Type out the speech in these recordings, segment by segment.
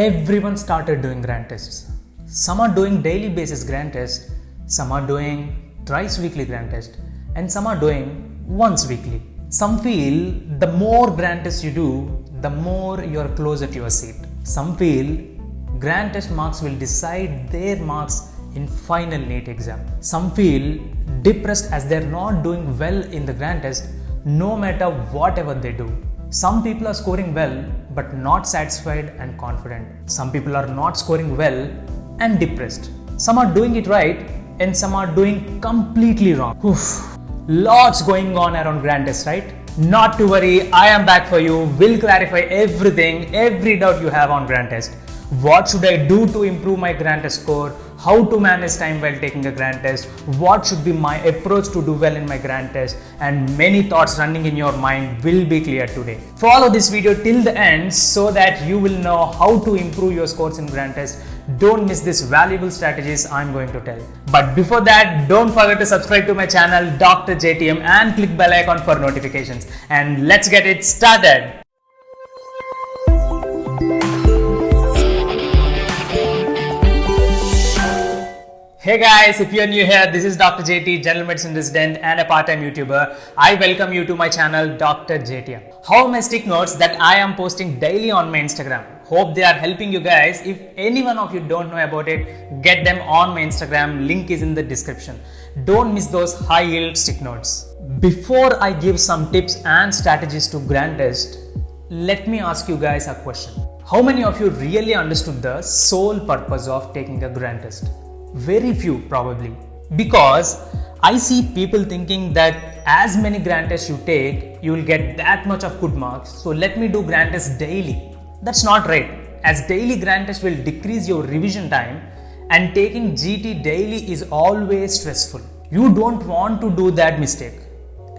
everyone started doing grand tests. Some are doing daily basis grand test, some are doing thrice weekly grand test, and some are doing once weekly. Some feel the more grand tests you do, the more you are closer to your seat. Some feel grand test marks will decide their marks in final NEET exam. Some feel depressed as they are not doing well in the grand test no matter whatever they do. Some people are scoring well but not satisfied and confident. Some people are not scoring well and depressed. Some are doing it right and some are doing completely wrong. Lots going on around grand test, right? Not to worry, I am back for you. Will clarify everything, every doubt you have on grand test. What should I do to improve my grand test score? How to manage time while taking a grand test? What should be my approach to do well in my grand test? And many thoughts running in your mind will be clear today. Follow this video till the end so that you will know how to improve your scores in grand test. Don't miss these valuable strategies I'm going to tell. But before that, don't forget to subscribe to my channel Dr. JTM and click bell icon for notifications. And let's get it started. Hey guys, if you're new here, this is Dr. JT, General Medicine Resident and a part-time YouTuber. I welcome you to my channel Dr. JTM. How are my stick notes that I am posting daily on my Instagram? Hope they are helping you guys. If any one of you don't know about it, get them on my Instagram. Link is in the description. Don't miss those high-yield stick notes. Before I give some tips and strategies to grand test, let me ask you guys a question. How many of you really understood the sole purpose of taking a grand test? Very few probably, because I see people thinking that as many grand tests you take, you will get that much of good marks, so let me do grand tests daily. That's not right, as daily grand test will decrease your revision time and taking GT daily is always stressful. You don't want to do that mistake.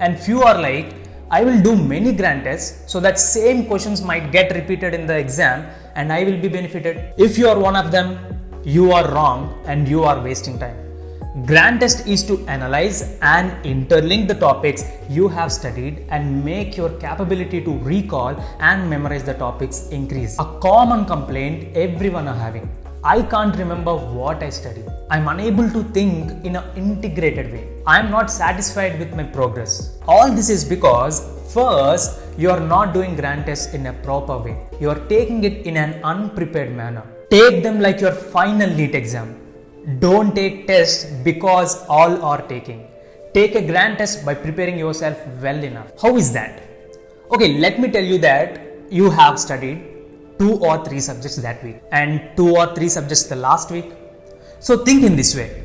And few are like, I will do many grand tests so that same questions might get repeated in the exam and I will be benefited. If you are one of them, you are wrong and you are wasting time. Grand test is to analyze and interlink the topics you have studied and make your capability to recall and memorize the topics increase. A common complaint everyone are having. I can't remember what I studied. I'm unable to think in an integrated way. I'm not satisfied with my progress. All this is because first, you are not doing grand tests in a proper way. You are taking it in an unprepared manner. Take them like your final NEET exam. Don't take tests because all are taking. Take a grand test by preparing yourself well enough. How is that? Okay, let me tell you that you have studied 2 or 3 subjects that week and 2 or 3 subjects the last week. So think in this way.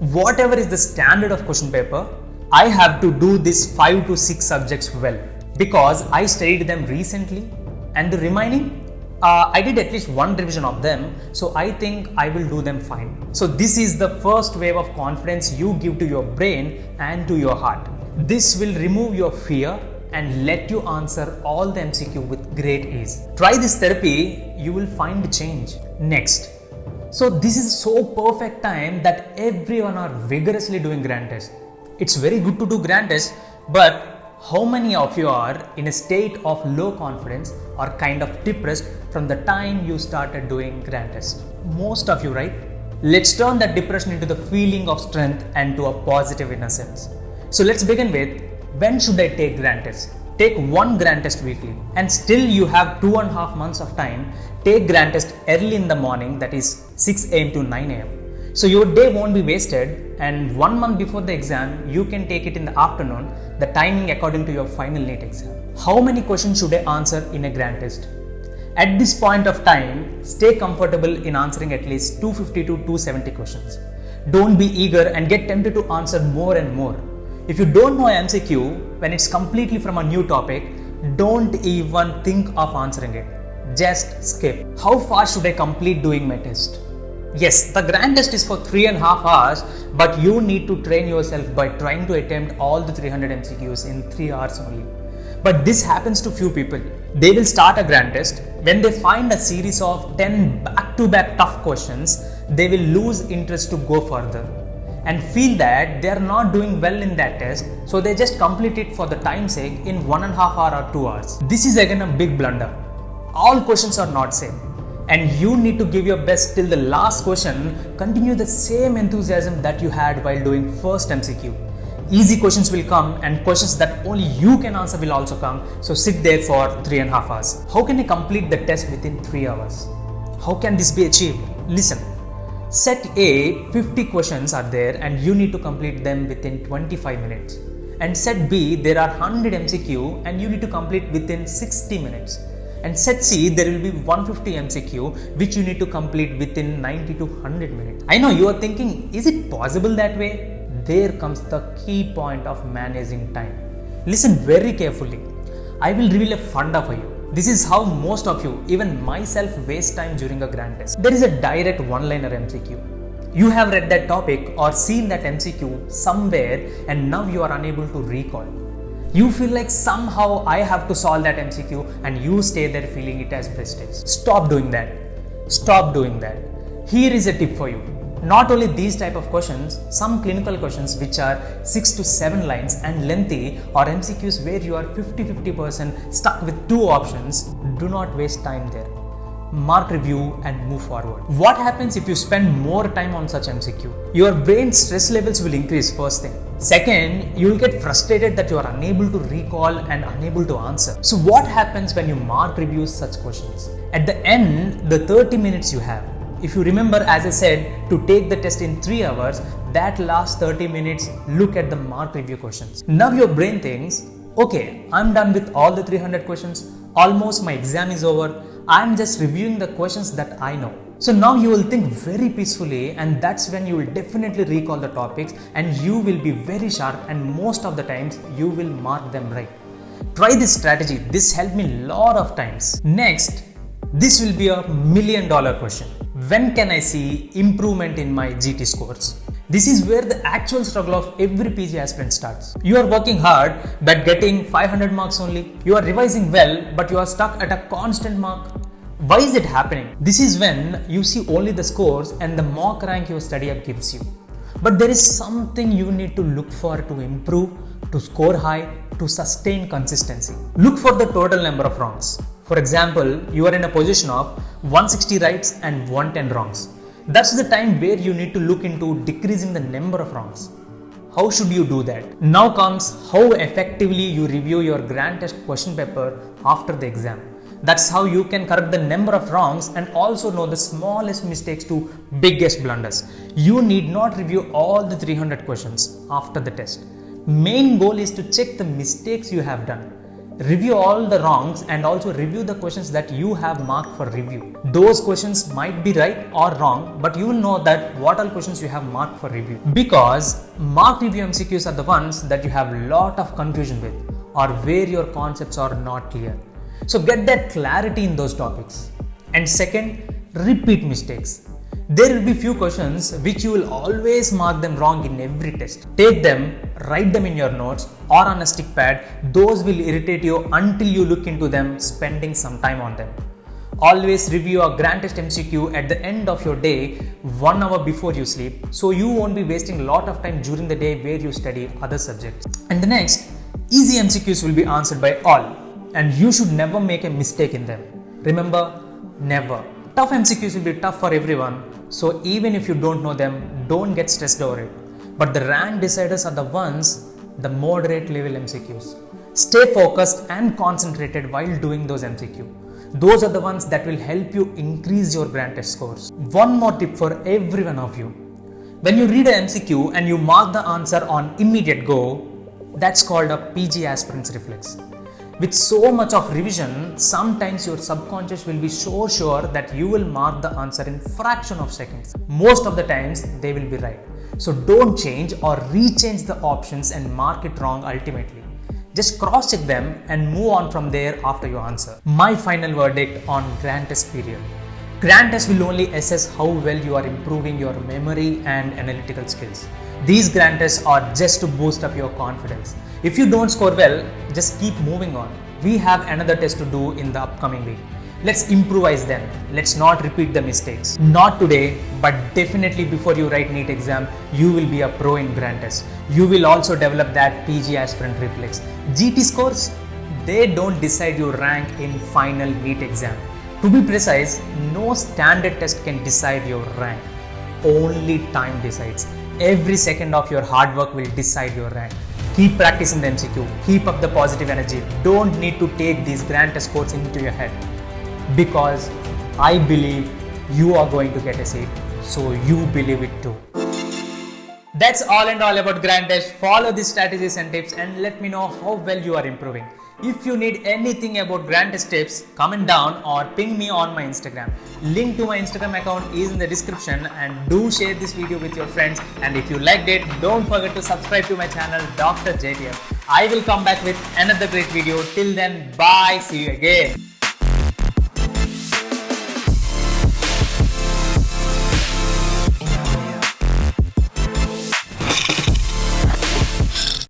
Whatever is the standard of question paper, I have to do these 5 to 6 subjects well because I studied them recently and the remaining I did at least one revision of them, so I think I will do them fine. So this is the first wave of confidence you give to your brain and to your heart. This will remove your fear and let you answer all the MCQ with great ease. Try this therapy, you will find change. Next. So this is so perfect time that everyone are vigorously doing grand test. It's very good to do grand test, but how many of you are in a state of low confidence or kind of depressed from the time you started doing grand test? Most of you, right? Let's turn that depression into the feeling of strength and to a positive innocence. So let's begin with, when should I take grand test? Take one grand test weekly and still you have 2.5 months of time. Take grand test early in the morning, that is 6 am to 9 am. So your day won't be wasted and 1 month before the exam, you can take it in the afternoon, the timing according to your final NEET exam. How many questions should I answer in a grand test? At this point of time, stay comfortable in answering at least 250 to 270 questions. Don't be eager and get tempted to answer more and more. If you don't know MCQ, when it's completely from a new topic, don't even think of answering it. Just skip. How fast should I complete doing my test? Yes, the grand test is for 3.5 hours, but you need to train yourself by trying to attempt all the 300 MCQs in 3 hours only. But this happens to few people. They will start a grand test. When they find a series of 10 back-to-back tough questions, they will lose interest to go further and feel that they are not doing well in that test, so they just complete it for the time's sake in 1.5 hours or 2 hours. This is again a big blunder. All questions are not same. and you need to give your best till the last question. Continue the same enthusiasm that you had while doing first MCQ. Easy questions will come and questions that only you can answer will also come. So sit there for 3.5 hours. How can I complete the test within 3 hours? How can this be achieved? Listen. Set A, 50 questions are there and you need to complete them within 25 minutes. And set B, there are 100 MCQ and you need to complete within 60 minutes. And set C, there will be 150 MCQ which you need to complete within 90 to 100 minutes. I know you are thinking, is it possible that way? There comes the key point of managing time. Listen very carefully. I will reveal a funda for you. This is how most of you, even myself, waste time during a grand test. There is a direct one-liner MCQ. You have read that topic or seen that MCQ somewhere and now you are unable to recall. You feel like somehow I have to solve that MCQ and you stay there feeling it as prestige. Stop doing that. Stop doing that. Here is a tip for you. Not only these type of questions, some clinical questions which are 6 to 7 lines and lengthy, or MCQs where you are 50-50% stuck with two options, do not waste time there. Mark, review and move forward. What happens if you spend more time on such MCQ? Your brain stress levels will increase, first thing. Second, you will get frustrated that you are unable to recall and unable to answer. So what happens when you mark reviews such questions? At the end, the 30 minutes you have, if you remember, as I said, to take the test in 3 hours, that last 30 minutes, look at the mark review questions. Now your brain thinks, okay, I'm done with all the 300 questions. Almost my exam is over. I'm just reviewing the questions that I know. So now you will think very peacefully, and that's when you will definitely recall the topics and you will be very sharp, and most of the times you will mark them right. Try this strategy. This helped me a lot of times. Next, this will be a $1 million question. When can I see improvement in my GT scores? This is where the actual struggle of every PG aspirant starts. You are working hard but getting 500 marks only. You are revising well but you are stuck at a constant mark. Why is it happening? This is when you see only the scores and the mock rank your study app gives you. But there is something you need to look for to improve, to score high, to sustain consistency. Look for the total number of wrongs. For example, you are in a position of 160 rights and 110 wrongs. That's the time where you need to look into decreasing the number of wrongs. How should you do that? Now comes how effectively you review your grand test question paper after the exam. That's how you can correct the number of wrongs and also know the smallest mistakes to biggest blunders. You need not review all the 300 questions after the test. Main goal is to check the mistakes you have done. Review all the wrongs and also review the questions that you have marked for review. Those questions might be right or wrong, but you will know that what all questions you have marked for review. Because marked review MCQs are the ones that you have lot of confusion with or where your concepts are not clear. So get that clarity in those topics. And second, repeat mistakes. There will be few questions which you will always mark them wrong in every test. Take them, write them in your notes or on a stick pad. Those will irritate you until you look into them, spending some time on them. Always review a grand test MCQ at the end of your day, 1 hour before you sleep, so you won't be wasting a lot of time during the day where you study other subjects. And the next, easy MCQs will be answered by all, and you should never make a mistake in them. Remember, never. Tough MCQs will be tough for everyone, so even if you don't know them, don't get stressed over it. But the rank deciders are the ones, the moderate level MCQs. Stay focused and concentrated while doing those MCQ. Those are the ones that will help you increase your grand test scores. One more tip for every one of you. When you read an MCQ and you mark the answer on immediate go, that's called a PG aspirant's reflex. With so much of revision, sometimes your subconscious will be so sure that you will mark the answer in fraction of seconds. Most of the times, they will be right. So don't change or rechange the options and mark it wrong ultimately. Just cross-check them and move on from there after your answer. My final verdict on grand test period. Grand test will only assess how well you are improving your memory and analytical skills. These grand tests are just to boost up your confidence. If you don't score well, just keep moving on. We have another test to do in the upcoming week. Let's improvise them. Let's not repeat the mistakes. Not today, but definitely before you write NEET exam, you will be a pro in grand test. You will also develop that PG aspirant reflex. GT scores, they don't decide your rank in final NEET exam. To be precise, no standard test can decide your rank. Only time decides. Every second of your hard work will decide your rank. Keep practicing the MCQ. Keep up the positive energy. Don't need to take these grand test scores into your head. Because I believe you are going to get a seat. So you believe it too. That's all and all about grand test. Follow these strategies and tips and let me know how well you are improving. If you need anything about grand test tips, comment down or ping me on my Instagram. Link to my Instagram account is in the description, and do share this video with your friends. And if you liked it, don't forget to subscribe to my channel Dr. JTM. I will come back with another great video. Till then, bye. See you again.